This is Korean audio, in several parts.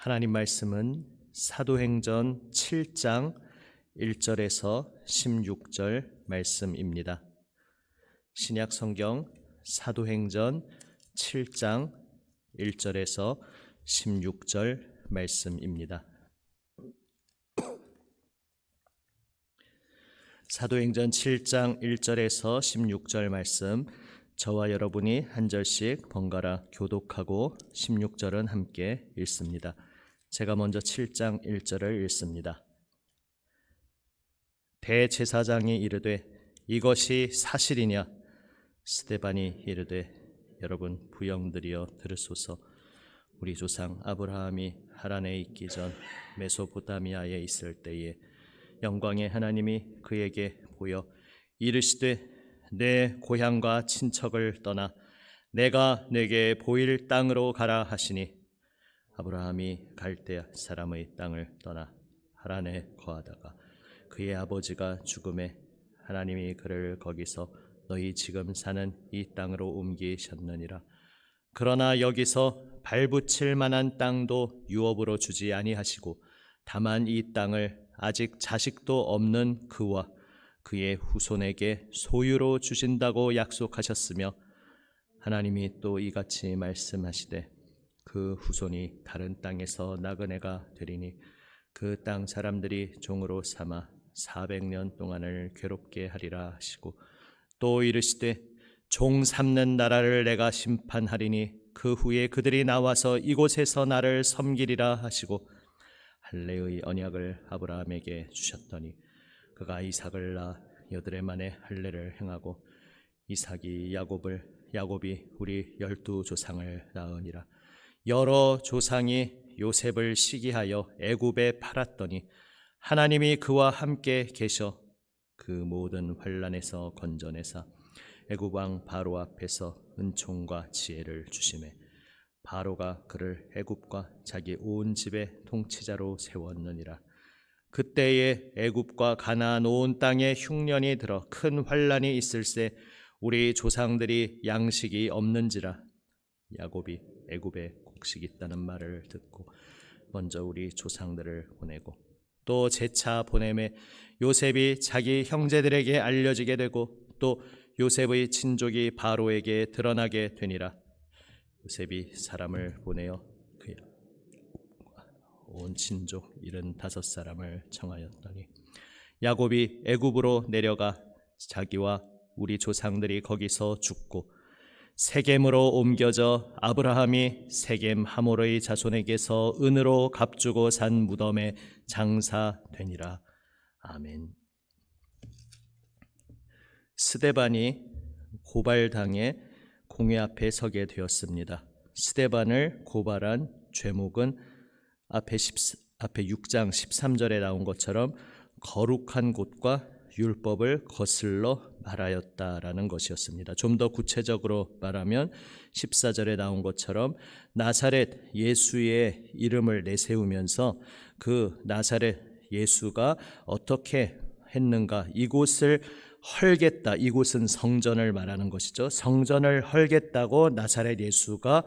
하나님 말씀은 사도행전 7장 1절에서 16절 말씀입니다. 신약 성경 사도행전 7장 1절에서 16절 말씀입니다. 사도행전 7장 1절에서 16절 말씀, 저와 여러분이 한 절씩 번갈아 교독하고 16절은 함께 읽습니다. 제가 먼저 7장 1절을 읽습니다. 대제사장이 이르되 이것이 사실이냐? 스데반이 이르되 여러분 부영들이여 들으소서. 우리 조상 아브라함이 하란에 있기 전 메소포타미아에 있을 때에 영광의 하나님이 그에게 보여 이르시되 내 고향과 친척을 떠나 내가 내게 보일 땅으로 가라 하시니 아브라함이 갈대아 사람의 땅을 떠나 하란에 거하다가 그의 아버지가 죽음에 하나님이 그를 거기서 너희 지금 사는 이 땅으로 옮기셨느니라. 그러나 여기서 발붙일 만한 땅도 유업으로 주지 아니하시고 다만 이 땅을 아직 자식도 없는 그와 그의 후손에게 소유로 주신다고 약속하셨으며 하나님이 또 이같이 말씀하시되 그 후손이 다른 땅에서 나그네가 되리니 그 땅 사람들이 종으로 삼아 400년 동안을 괴롭게 하리라 하시고 또 이르시되 종 삼는 나라를 내가 심판하리니 그 후에 그들이 나와서 이곳에서 나를 섬기리라 하시고 할례의 언약을 아브라함에게 주셨더니 그가 이삭을 낳아 8해 만에 할례를 행하고 이삭이 야곱이 우리 12조상을 낳으니라. 여러 조상이 요셉을 시기하여 애굽에 팔았더니 하나님이 그와 함께 계셔 그 모든 환난에서 건져내사 애굽 왕 바로 앞에서 은총과 지혜를 주시매 바로가 그를 애굽과 자기 온 집의 통치자로 세웠느니라. 그때에 애굽과 가나안 온 땅에 흉년이 들어 큰 환난이 있을세 우리 조상들이 양식이 없는지라. 야곱이 애굽에 곡식 있다는 말을 듣고 먼저 우리 조상들을 보내고 또 재차 보내매 요셉이 자기 형제들에게 알려지게 되고 또 요셉의 친족이 바로에게 드러나게 되니라. 요셉이 사람을 보내어 그의 온 친족 75사람을 청하였더니 야곱이 애굽으로 내려가 자기와 우리 조상들이 거기서 죽고 세겜으로 옮겨져 아브라함이 세겜 하몰의 자손에게서 은으로 값주고 산 무덤에 장사되니라. 아멘. 스데반이 고발당해 공회 앞에 서게 되었습니다. 스데반을 고발한 죄목은 앞에 6장 13절에 나온 것처럼 거룩한 곳과 율법을 거슬러 말하였다라는 것이었습니다. 좀 더 구체적으로 말하면 14절에 나온 것처럼 나사렛 예수의 이름을 내세우면서 그 나사렛 예수가 어떻게 했는가, 이곳을 헐겠다, 이곳은 성전을 말하는 것이죠. 성전을 헐겠다고 나사렛 예수가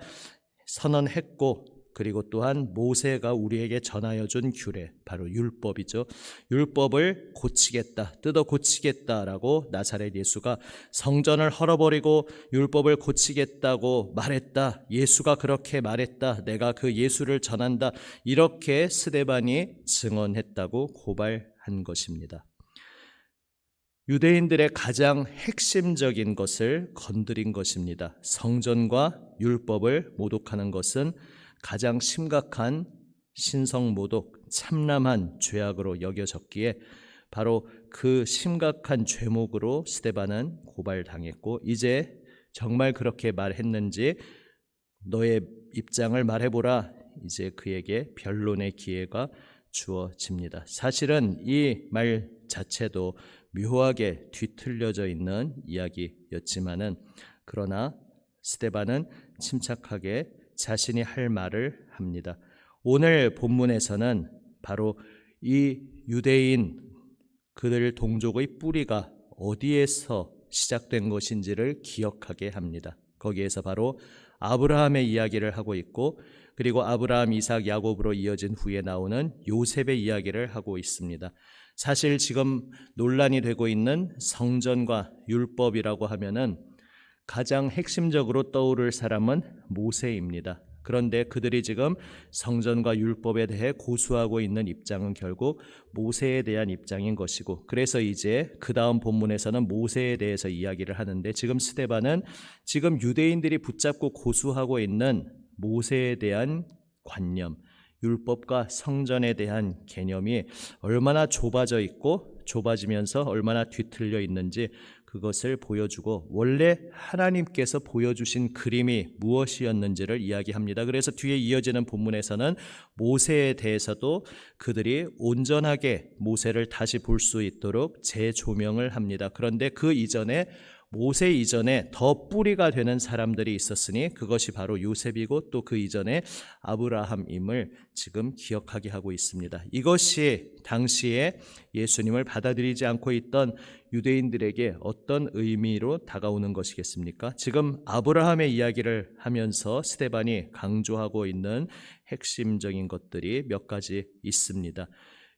선언했고 그리고 또한 모세가 우리에게 전하여 준 규례, 바로 율법이죠. 율법을 고치겠다, 뜯어 고치겠다라고 나사렛 예수가 성전을 헐어버리고 율법을 고치겠다고 말했다. 예수가 그렇게 말했다. 내가 그 예수를 전한다. 이렇게 스데반이 증언했다고 고발한 것입니다. 유대인들의 가장 핵심적인 것을 건드린 것입니다. 성전과 율법을 모독하는 것은 가장 심각한 신성모독, 참람한 죄악으로 여겨졌기에 바로 그 심각한 죄목으로 스데반은 고발당했고 이제 정말 그렇게 말했는지 너의 입장을 말해보라. 이제 그에게 변론의 기회가 주어집니다. 사실은 이 말 자체도 묘하게 뒤틀려져 있는 이야기였지만은 그러나 스데반은 침착하게 자신이 할 말을 합니다. 오늘 본문에서는 바로 이 유대인 그들 동족의 뿌리가 어디에서 시작된 것인지를 기억하게 합니다. 거기에서 바로 아브라함의 이야기를 하고 있고, 그리고 아브라함, 이삭, 야곱으로 이어진 후에 나오는 요셉의 이야기를 하고 있습니다. 사실 지금 논란이 되고 있는 성전과 율법이라고 하면은 가장 핵심적으로 떠오를 사람은 모세입니다. 그런데 그들이 지금 성전과 율법에 대해 고수하고 있는 입장은 결국 모세에 대한 입장인 것이고, 그래서 이제 그 다음 본문에서는 모세에 대해서 이야기를 하는데, 지금 스데반은 지금 유대인들이 붙잡고 고수하고 있는 모세에 대한 관념, 율법과 성전에 대한 개념이 얼마나 좁아져 있고 좁아지면서 얼마나 뒤틀려 있는지 그것을 보여주고, 원래 하나님께서 보여주신 그림이 무엇이었는지를 이야기합니다. 그래서 뒤에 이어지는 본문에서는 모세에 대해서도 그들이 온전하게 모세를 다시 볼 수 있도록 재조명을 합니다. 그런데 그 이전에, 모세 이전에 더 뿌리가 되는 사람들이 있었으니 그것이 바로 요셉이고, 또 그 이전에 아브라함임을 지금 기억하게 하고 있습니다. 이것이 당시에 예수님을 받아들이지 않고 있던 유대인들에게 어떤 의미로 다가오는 것이겠습니까? 지금 아브라함의 이야기를 하면서 스데반이 강조하고 있는 핵심적인 것들이 몇 가지 있습니다.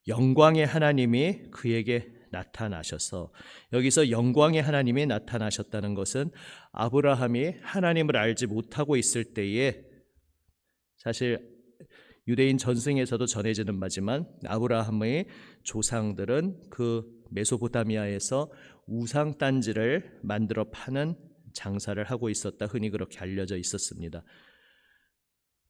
영광의 하나님이 그에게 나타나셔서, 여기서 영광의 하나님이 나타나셨다는 것은 아브라함이 하나님을 알지 못하고 있을 때에, 사실 유대인 전승에서도 전해지는 바지만 아브라함의 조상들은 그 메소포타미아에서 우상 단지를 만들어 파는 장사를 하고 있었다, 흔히 그렇게 알려져 있었습니다.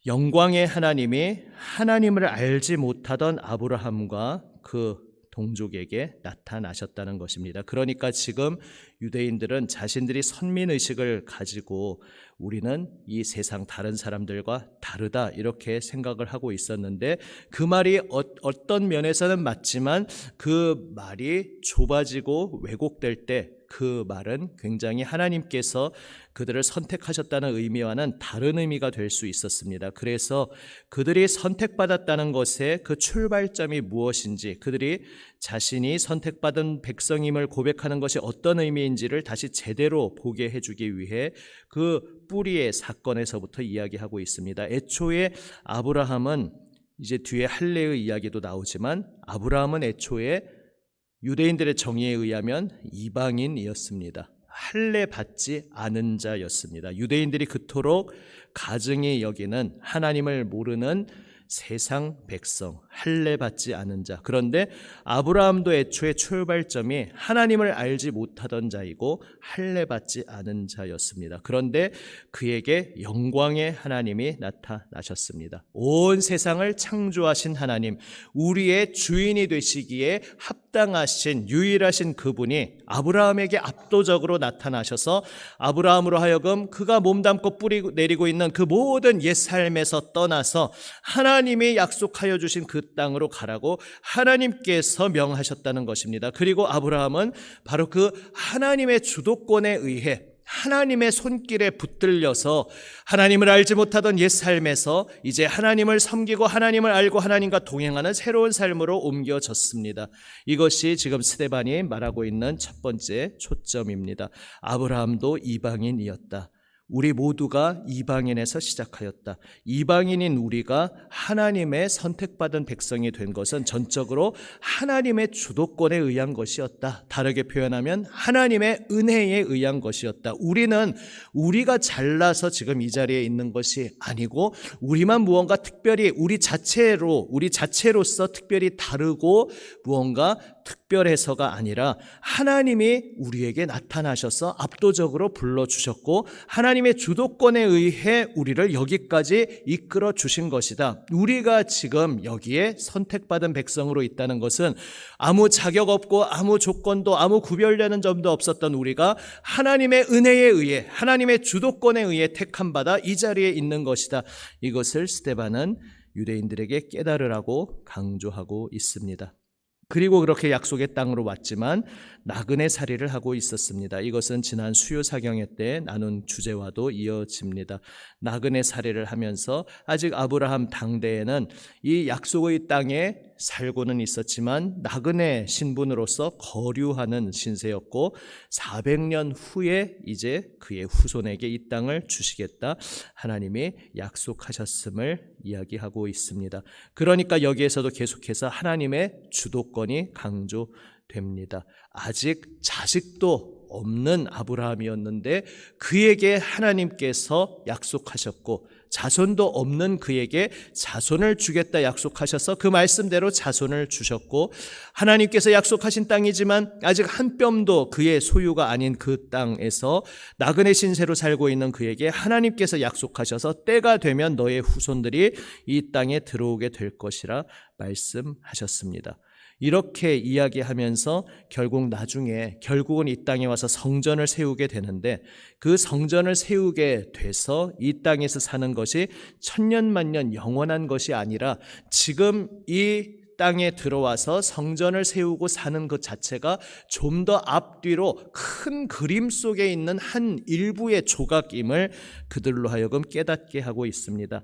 영광의 하나님이 하나님을 알지 못하던 아브라함과 그 동족에게 나타나셨다는 것입니다. 그러니까 지금 유대인들은 자신들이 선민의식을 가지고 우리는 이 세상 다른 사람들과 다르다, 이렇게 생각을 하고 있었는데, 그 말이 어떤 면에서는 맞지만 그 말이 좁아지고 왜곡될 때 그 말은 굉장히 하나님께서 그들을 선택하셨다는 의미와는 다른 의미가 될 수 있었습니다. 그래서 그들이 선택받았다는 것의 그 출발점이 무엇인지, 그들이 자신이 선택받은 백성임을 고백하는 것이 어떤 의미인지를 다시 제대로 보게 해주기 위해 그 뿌리의 사건에서부터 이야기하고 있습니다. 애초에 아브라함은, 이제 뒤에 할례의 이야기도 나오지만, 아브라함은 애초에 유대인들의 정의에 의하면 이방인이었습니다. 할례 받지 않은 자였습니다. 유대인들이 그토록 가증히 여기는 하나님을 모르는 세상 백성, 할례 받지 않은 자. 그런데 아브라함도 애초에 출발점이 하나님을 알지 못하던 자이고 할례 받지 않은 자였습니다. 그런데 그에게 영광의 하나님이 나타나셨습니다. 온 세상을 창조하신 하나님, 우리의 주인이 되시기에 합당하신 유일하신 그분이 아브라함에게 압도적으로 나타나셔서 아브라함으로 하여금 그가 몸담고 뿌리 내리고 있는 그 모든 옛 삶에서 떠나서 하나님이 약속하여 주신 그 땅으로 가라고 하나님께서 명하셨다는 것입니다. 그리고 아브라함은 바로 그 하나님의 주도권에 의해 하나님의 손길에 붙들려서 하나님을 알지 못하던 옛 삶에서 이제 하나님을 섬기고 하나님을 알고 하나님과 동행하는 새로운 삶으로 옮겨졌습니다. 이것이 지금 스데반이 말하고 있는 첫 번째 초점입니다. 아브라함도 이방인이었다. 우리 모두가 이방인에서 시작하였다. 이방인인 우리가 하나님의 선택받은 백성이 된 것은 전적으로 하나님의 주도권에 의한 것이었다. 다르게 표현하면 하나님의 은혜에 의한 것이었다. 우리는 우리가 잘나서 지금 이 자리에 있는 것이 아니고, 우리만 무언가 특별히 우리 자체로서 특별히 다르고 무언가 특별해서가 아니라 하나님이 우리에게 나타나셔서 압도적으로 불러주셨고 하나님의 주도권에 의해 우리를 여기까지 이끌어 주신 것이다. 우리가 지금 여기에 선택받은 백성으로 있다는 것은 아무 자격 없고 아무 조건도 아무 구별되는 점도 없었던 우리가 하나님의 은혜에 의해 하나님의 주도권에 의해 택함받아 이 자리에 있는 것이다. 이것을 스데반은 유대인들에게 깨달으라고 강조하고 있습니다. 그리고 그렇게 약속의 땅으로 왔지만 나그네 살이를 하고 있었습니다. 이것은 지난 수요 사경회 때 나눈 주제와도 이어집니다. 나그네 살이를 하면서 아직 아브라함 당대에는 이 약속의 땅에 살고는 있었지만 나그네 신분으로서 거류하는 신세였고 400년 후에 이제 그의 후손에게 이 땅을 주시겠다 하나님이 약속하셨음을 이야기하고 있습니다. 그러니까 여기에서도 계속해서 하나님의 주도권이 강조됩니다. 아직 자식도 없는 아브라함이었는데 그에게 하나님께서 약속하셨고 자손도 없는 그에게 자손을 주겠다 약속하셔서 그 말씀대로 자손을 주셨고 하나님께서 약속하신 땅이지만 아직 한 뼘도 그의 소유가 아닌 그 땅에서 나그네 신세로 살고 있는 그에게 하나님께서 약속하셔서 때가 되면 너의 후손들이 이 땅에 들어오게 될 것이라 말씀하셨습니다. 이렇게 이야기하면서 결국은 이 땅에 와서 성전을 세우게 되는데 그 성전을 세우게 돼서 이 땅에서 사는 것이 천년만년 영원한 것이 아니라 지금 이 땅에 들어와서 성전을 세우고 사는 것 자체가 좀 더 앞뒤로 큰 그림 속에 있는 한 일부의 조각임을 그들로 하여금 깨닫게 하고 있습니다.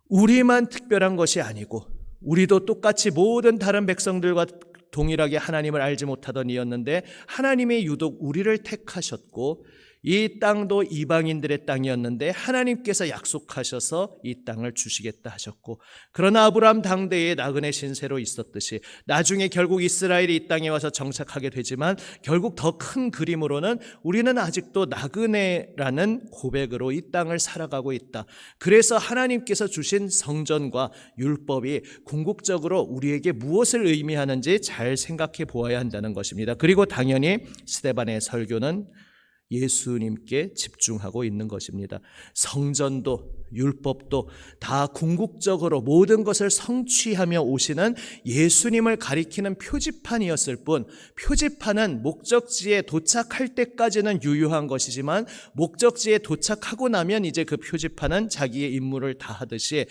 우리만 특별한 것이 아니고 우리도 똑같이 모든 다른 백성들과 동일하게 하나님을 알지 못하던 이였는데 하나님이 유독 우리를 택하셨고 이 땅도 이방인들의 땅이었는데 하나님께서 약속하셔서 이 땅을 주시겠다 하셨고 그러나 아브라함 당대에 나그네 신세로 있었듯이 나중에 결국 이스라엘이 이 땅에 와서 정착하게 되지만 결국 더 큰 그림으로는 우리는 아직도 나그네라는 고백으로 이 땅을 살아가고 있다. 그래서 하나님께서 주신 성전과 율법이 궁극적으로 우리에게 무엇을 의미하는지 잘 생각해 보아야 한다는 것입니다. 그리고 당연히 스데반의 설교는 예수님께 집중하고 있는 것입니다. 성전도 율법도 다 궁극적으로 모든 것을 성취하며 오시는 예수님을 가리키는 표지판이었을 뿐 표지판은 목적지에 도착할 때까지는 유효한 것이지만 목적지에 도착하고 나면 이제 그 표지판은 자기의 임무를 다하듯이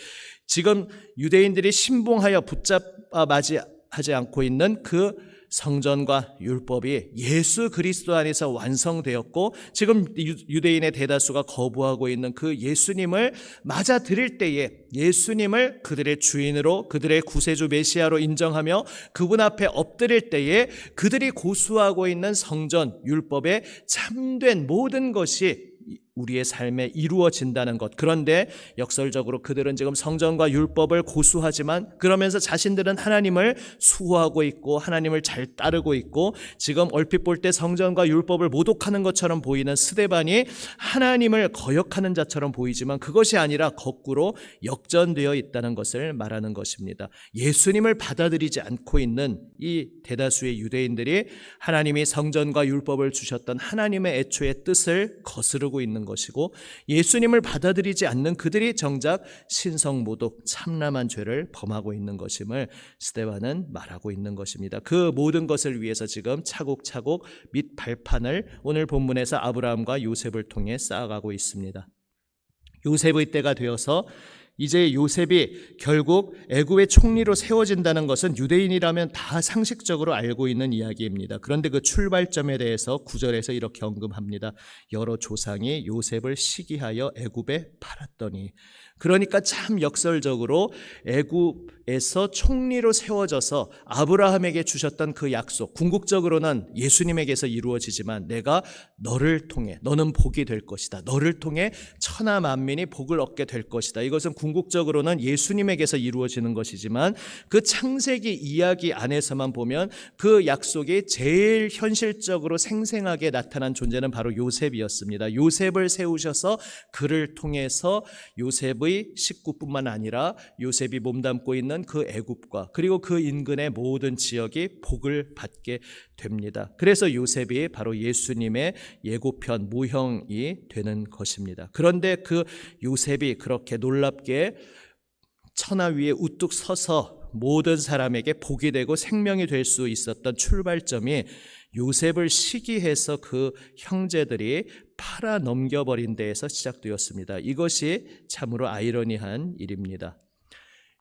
지금 유대인들이 신봉하여 붙잡아 맞이하지 않고 있는 그 성전과 율법이 예수 그리스도 안에서 완성되었고 지금 유대인의 대다수가 거부하고 있는 그 예수님을 맞아들일 때에 예수님을 그들의 주인으로 그들의 구세주 메시아로 인정하며 그분 앞에 엎드릴 때에 그들이 고수하고 있는 성전 율법의 참된 모든 것이 우리의 삶에 이루어진다는 것. 그런데 역설적으로 그들은 지금 성전과 율법을 고수하지만 그러면서 자신들은 하나님을 수호하고 있고 하나님을 잘 따르고 있고 지금 얼핏 볼 때 성전과 율법을 모독하는 것처럼 보이는 스데반이 하나님을 거역하는 자처럼 보이지만 그것이 아니라 거꾸로 역전되어 있다는 것을 말하는 것입니다. 예수님을 받아들이지 않고 있는 이 대다수의 유대인들이 하나님이 성전과 율법을 주셨던 하나님의 애초의 뜻을 거스르고 있는 것이고 예수님을 받아들이지 않는 그들이 정작 신성모독 참람한 죄를 범하고 있는 것임을 스데반은 말하고 있는 것입니다. 그 모든 것을 위해서 지금 차곡차곡 밑 발판을 오늘 본문에서 아브라함과 요셉을 통해 쌓아가고 있습니다. 요셉의 때가 되어서 이제 요셉이 결국 애굽의 총리로 세워진다는 것은 유대인이라면 다 상식적으로 알고 있는 이야기입니다. 그런데 그 출발점에 대해서 9절에서 이렇게 언급합니다. 여러 조상이 요셉을 시기하여 애굽에 팔았더니 그러니까 참 역설적으로 애굽에서 총리로 세워져서 아브라함에게 주셨던 그 약속 궁극적으로는 예수님에게서 이루어지지만 내가 너를 통해 너는 복이 될 것이다. 너를 통해 천하 만민이 복을 얻게 될 것이다. 이것은 궁극적으로는 예수님에게서 이루어지는 것이지만 그 창세기 이야기 안에서만 보면 그 약속이 제일 현실적으로 생생하게 나타난 존재는 바로 요셉이었습니다. 요셉을 세우셔서 그를 통해서 요셉의 식구뿐만 아니라 요셉이 몸담고 있는 그 애굽과 그리고 그 인근의 모든 지역이 복을 받게 됩니다. 그래서 요셉이 바로 예수님의 예고편 모형이 되는 것입니다. 그런데 그 요셉이 그렇게 놀랍게 천하 위에 우뚝 서서 모든 사람에게 복이 되고 생명이 될 수 있었던 출발점이 요셉을 시기해서 그 형제들이 팔아 넘겨버린 데에서 시작되었습니다. 이것이 참으로 아이러니한 일입니다.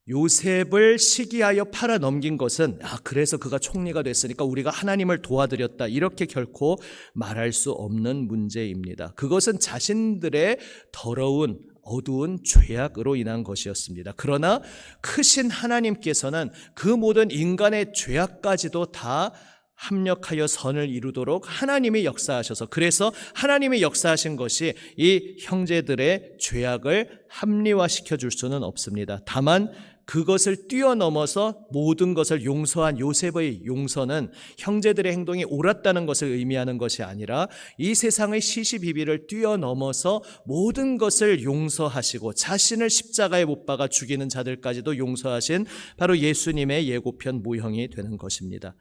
요셉을 시기하여 팔아 넘긴 것은 그래서 그가 총리가 됐으니까 우리가 하나님을 도와드렸다 이렇게 결코 말할 수 없는 문제입니다. 그것은 자신들의 더러운 어두운 죄악으로 인한 것이었습니다. 그러나 크신 하나님께서는 그 모든 인간의 죄악까지도 다 합력하여 선을 이루도록 하나님이 역사하셔서, 그래서 하나님이 역사하신 것이 이 형제들의 죄악을 합리화시켜 줄 수는 없습니다. 다만 그것을 뛰어넘어서 모든 것을 용서한 요셉의 용서는 형제들의 행동이 옳았다는 것을 의미하는 것이 아니라 이 세상의 시시비비를 뛰어넘어서 모든 것을 용서하시고 자신을 십자가에 못 박아 죽이는 자들까지도 용서하신 바로 예수님의 예고편 모형이 되는 것입니다.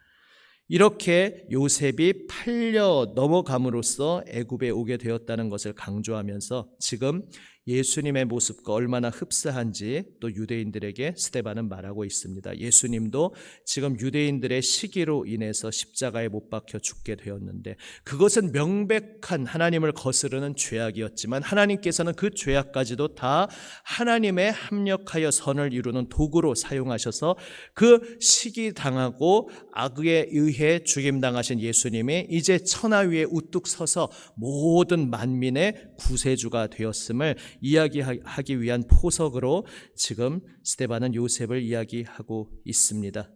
이렇게 요셉이 팔려 넘어감으로써 애굽에 오게 되었다는 것을 강조하면서 지금 예수님의 모습과 얼마나 흡사한지 또 유대인들에게 스데반은 말하고 있습니다. 예수님도 지금 유대인들의 시기로 인해서 십자가에 못 박혀 죽게 되었는데 그것은 명백한 하나님을 거스르는 죄악이었지만 하나님께서는 그 죄악까지도 다 하나님의 합력하여 선을 이루는 도구로 사용하셔서 그 시기 당하고 악에 의해 죽임당하신 예수님이 이제 천하 위에 우뚝 서서 모든 만민의 구세주가 되었음을 이야기하기 위한 포석으로 지금 스데반은 요셉을 이야기하고 있습니다.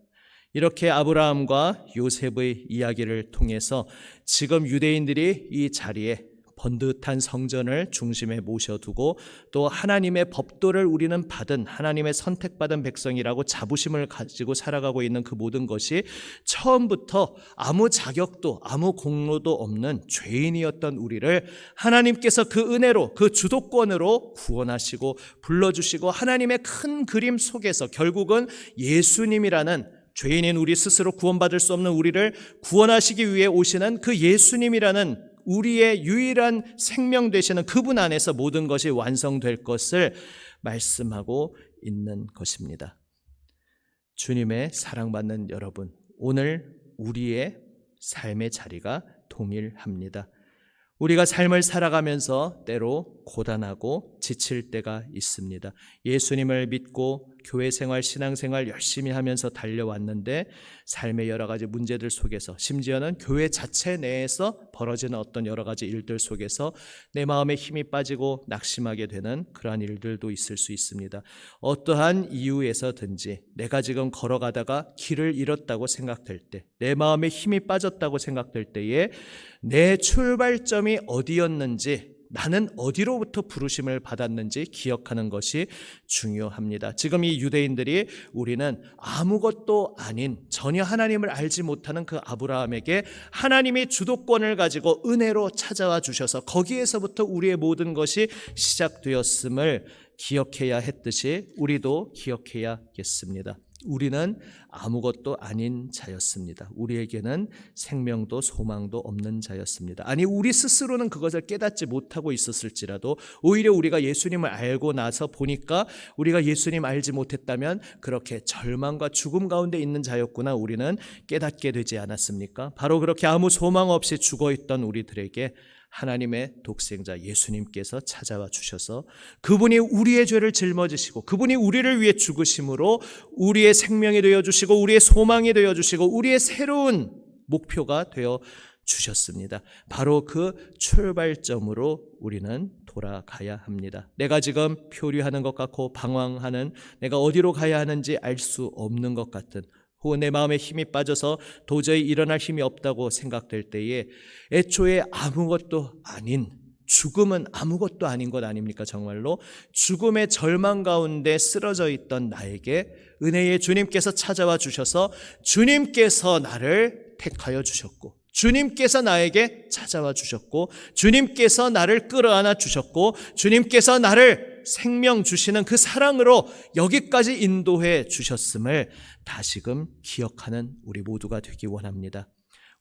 이렇게 아브라함과 요셉의 이야기를 통해서 지금 유대인들이 이 자리에 번듯한 성전을 중심에 모셔두고 또 하나님의 법도를 우리는 받은 하나님의 선택받은 백성이라고 자부심을 가지고 살아가고 있는 그 모든 것이 처음부터 아무 자격도 아무 공로도 없는 죄인이었던 우리를 하나님께서 그 은혜로 그 주도권으로 구원하시고 불러주시고 하나님의 큰 그림 속에서 결국은 예수님이라는 죄인인 우리 스스로 구원받을 수 없는 우리를 구원하시기 위해 오시는 그 예수님이라는 우리의 유일한 생명 되시는 그분 안에서 모든 것이 완성될 것을 말씀하고 있는 것입니다. 주님의 사랑받는 여러분, 오늘 우리의 삶의 자리가 동일합니다. 우리가 삶을 살아가면서 때로 고단하고 지칠 때가 있습니다. 예수님을 믿고 교회 생활, 신앙생활 열심히 하면서 달려왔는데 삶의 여러 가지 문제들 속에서 심지어는 교회 자체 내에서 벌어지는 어떤 여러 가지 일들 속에서 내 마음에 힘이 빠지고 낙심하게 되는 그러한 일들도 있을 수 있습니다. 어떠한 이유에서든지 내가 지금 걸어가다가 길을 잃었다고 생각될 때, 내 마음에 힘이 빠졌다고 생각될 때에 내 출발점이 어디였는지, 나는 어디로부터 부르심을 받았는지 기억하는 것이 중요합니다. 지금 이 유대인들이 우리는 아무것도 아닌 전혀 하나님을 알지 못하는 그 아브라함에게 하나님이 주도권을 가지고 은혜로 찾아와 주셔서 거기에서부터 우리의 모든 것이 시작되었음을 기억해야 했듯이 우리도 기억해야겠습니다. 우리는 아무것도 아닌 자였습니다. 우리에게는 생명도 소망도 없는 자였습니다. 아니, 우리 스스로는 그것을 깨닫지 못하고 있었을지라도 오히려 우리가 예수님을 알고 나서 보니까 우리가 예수님 알지 못했다면 그렇게 절망과 죽음 가운데 있는 자였구나 우리는 깨닫게 되지 않았습니까? 바로 그렇게 아무 소망 없이 죽어있던 우리들에게 하나님의 독생자 예수님께서 찾아와 주셔서 그분이 우리의 죄를 짊어지시고 그분이 우리를 위해 죽으심으로 우리의 생명이 되어주시고 우리의 소망이 되어주시고 우리의 새로운 목표가 되어 주셨습니다. 바로 그 출발점으로 우리는 돌아가야 합니다. 내가 지금 표류하는 것 같고 방황하는, 내가 어디로 가야 하는지 알 수 없는 것 같은, 혹은 내 마음에 힘이 빠져서 도저히 일어날 힘이 없다고 생각될 때에 애초에 아무것도 아닌, 죽음은 아무것도 아닌 것 아닙니까? 정말로 죽음의 절망 가운데 쓰러져 있던 나에게 은혜의 주님께서 찾아와 주셔서 주님께서 나를 택하여 주셨고 주님께서 나에게 찾아와 주셨고 주님께서 나를 끌어안아 주셨고 주님께서 나를 생명 주시는 그 사랑으로 여기까지 인도해 주셨음을 다시금 기억하는 우리 모두가 되기 원합니다.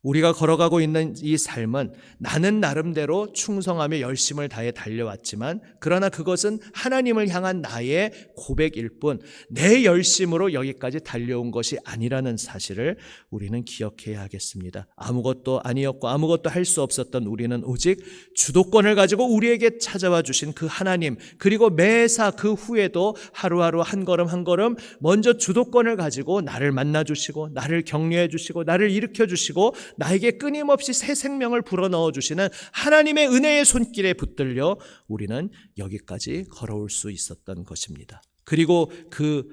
우리가 걸어가고 있는 이 삶은 나는 나름대로 충성하며 열심을 다해 달려왔지만 그러나 그것은 하나님을 향한 나의 고백일 뿐 내 열심으로 여기까지 달려온 것이 아니라는 사실을 우리는 기억해야 하겠습니다. 아무것도 아니었고 아무것도 할 수 없었던 우리는 오직 주도권을 가지고 우리에게 찾아와 주신 그 하나님, 그리고 매사 그 후에도 하루하루 한 걸음 한 걸음 먼저 주도권을 가지고 나를 만나 주시고 나를 격려해 주시고 나를 일으켜 주시고 나에게 끊임없이 새 생명을 불어넣어 주시는 하나님의 은혜의 손길에 붙들려 우리는 여기까지 걸어올 수 있었던 것입니다. 그리고 그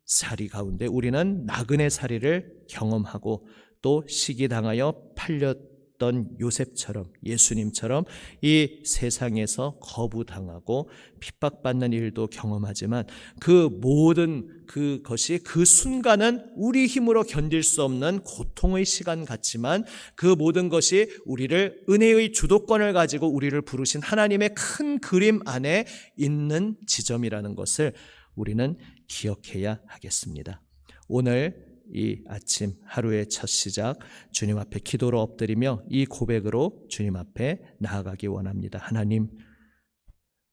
사리 가운데 우리는 나그네 사리를 경험하고 또 시기당하여 팔렸던 요셉처럼, 예수님처럼 이 세상에서 거부당하고 핍박받는 일도 경험하지만 그 모든 그것이 그 순간은 우리 힘으로 견딜 수 없는 고통의 시간 같지만 그 모든 것이 우리를 은혜의 주도권을 가지고 우리를 부르신 하나님의 큰 그림 안에 있는 지점이라는 것을 우리는 기억해야 하겠습니다. 오늘 이 아침 하루의 첫 시작 주님 앞에 기도로 엎드리며 이 고백으로 주님 앞에 나아가기 원합니다. 하나님,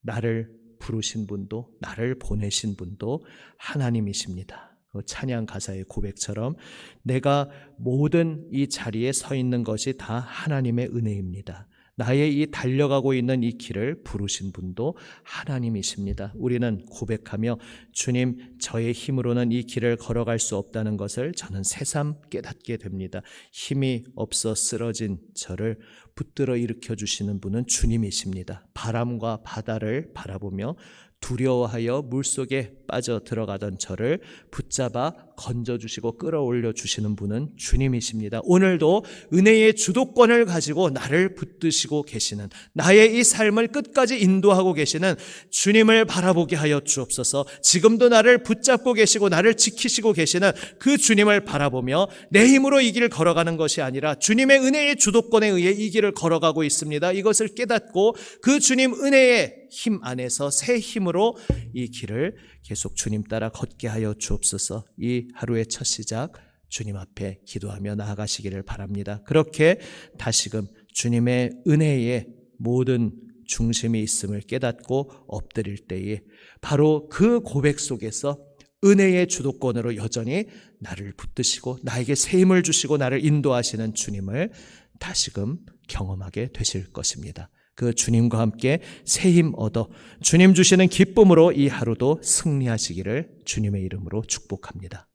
나를 부르신 분도 나를 보내신 분도 하나님이십니다. 찬양 가사의 고백처럼 내가 모든 이 자리에 서 있는 것이 다 하나님의 은혜입니다. 나의 이 달려가고 있는 이 길을 부르신 분도 하나님이십니다. 우리는 고백하며 주님, 저의 힘으로는 이 길을 걸어갈 수 없다는 것을 저는 새삼 깨닫게 됩니다. 힘이 없어 쓰러진 저를 붙들어 일으켜 주시는 분은 주님이십니다. 바람과 바다를 바라보며 두려워하여 물속에 빠져 들어가던 저를 붙잡아 건져주시고 끌어올려 주시는 분은 주님이십니다. 오늘도 은혜의 주도권을 가지고 나를 붙드시고 계시는, 나의 이 삶을 끝까지 인도하고 계시는 주님을 바라보게 하여 주옵소서. 지금도 나를 붙잡고 계시고 나를 지키시고 계시는 그 주님을 바라보며 내 힘으로 이 길을 걸어가는 것이 아니라 주님의 은혜의 주도권에 의해 이 길을 걸어가고 있습니다. 이것을 깨닫고 그 주님 은혜의 힘 안에서 새 힘으로 이 길을 계속 주님 따라 걷게 하여 주옵소서. 이 하루의 첫 시작 주님 앞에 기도하며 나아가시기를 바랍니다. 그렇게 다시금 주님의 은혜의 모든 중심이 있음을 깨닫고 엎드릴 때에 바로 그 고백 속에서 은혜의 주도권으로 여전히 나를 붙드시고 나에게 새 힘을 주시고 나를 인도하시는 주님을 다시금 경험하게 되실 것입니다. 그 주님과 함께 새 힘 얻어 주님 주시는 기쁨으로 이 하루도 승리하시기를 주님의 이름으로 축복합니다.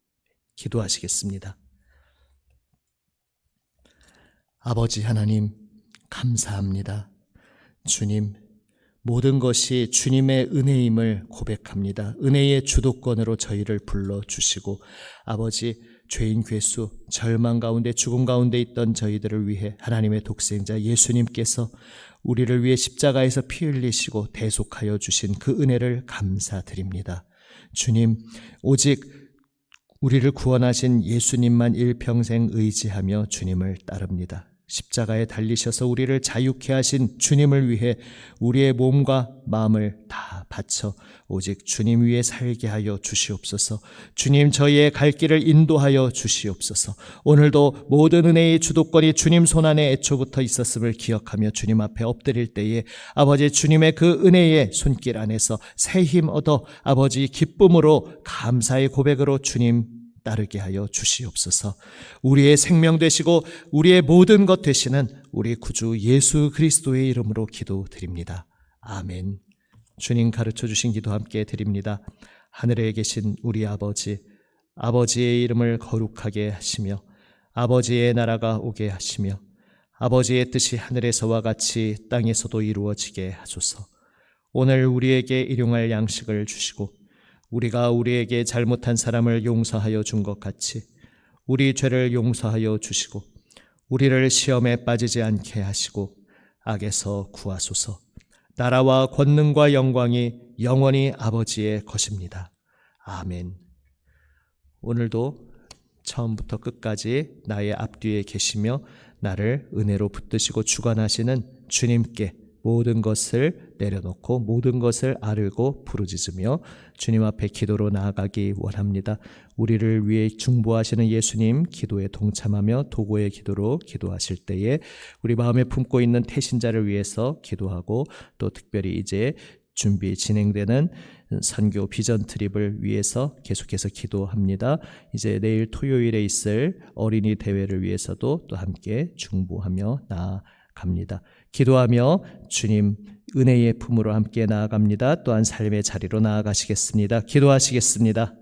기도하시겠습니다. 아버지 하나님, 감사합니다. 주님, 모든 것이 주님의 은혜임을 고백합니다. 은혜의 주도권으로 저희를 불러주시고 아버지, 죄인 괴수, 절망 가운데 죽음 가운데 있던 저희들을 위해 하나님의 독생자 예수님께서 우리를 위해 십자가에서 피 흘리시고 대속하여 주신 그 은혜를 감사드립니다. 주님, 오직 우리를 구원하신 예수님만 일평생 의지하며 주님을 따릅니다. 십자가에 달리셔서 우리를 자유케 하신 주님을 위해 우리의 몸과 마음을 다 바쳐 오직 주님 위에 살게 하여 주시옵소서. 주님, 저희의 갈 길을 인도하여 주시옵소서. 오늘도 모든 은혜의 주도권이 주님 손안에 애초부터 있었음을 기억하며 주님 앞에 엎드릴 때에 아버지, 주님의 그 은혜의 손길 안에서 새 힘 얻어 아버지 기쁨으로 감사의 고백으로 주님 따르게 하여 주시옵소서. 우리의 생명 되시고 우리의 모든 것 되시는 우리 구주 예수 그리스도의 이름으로 기도드립니다. 아멘. 주님 가르쳐 주신 기도 함께 드립니다. 하늘에 계신 우리 아버지, 아버지의 이름을 거룩하게 하시며 아버지의 나라가 오게 하시며 아버지의 뜻이 하늘에서와 같이 땅에서도 이루어지게 하소서. 오늘 우리에게 일용할 양식을 주시고 우리가 우리에게 잘못한 사람을 용서하여 준 것 같이 우리 죄를 용서하여 주시고 우리를 시험에 빠지지 않게 하시고 악에서 구하소서. 나라와 권능과 영광이 영원히 아버지의 것입니다. 아멘. 오늘도 처음부터 끝까지 나의 앞뒤에 계시며 나를 은혜로 붙드시고 주관하시는 주님께 모든 것을 내려놓고 모든 것을 아뢰고 부르짖으며 주님 앞에 기도로 나아가기 원합니다. 우리를 위해 중보하시는 예수님 기도에 동참하며 도고의 기도로 기도하실 때에 우리 마음에 품고 있는 태신자를 위해서 기도하고 또 특별히 이제 준비 진행되는 선교 비전 트립을 위해서 계속해서 기도합니다. 이제 내일 토요일에 있을 어린이 대회를 위해서도 또 함께 중보하며 나아갑니다. 기도하며 주님 은혜의 품으로 함께 나아갑니다. 또한 삶의 자리로 나아가시겠습니다. 기도하시겠습니다.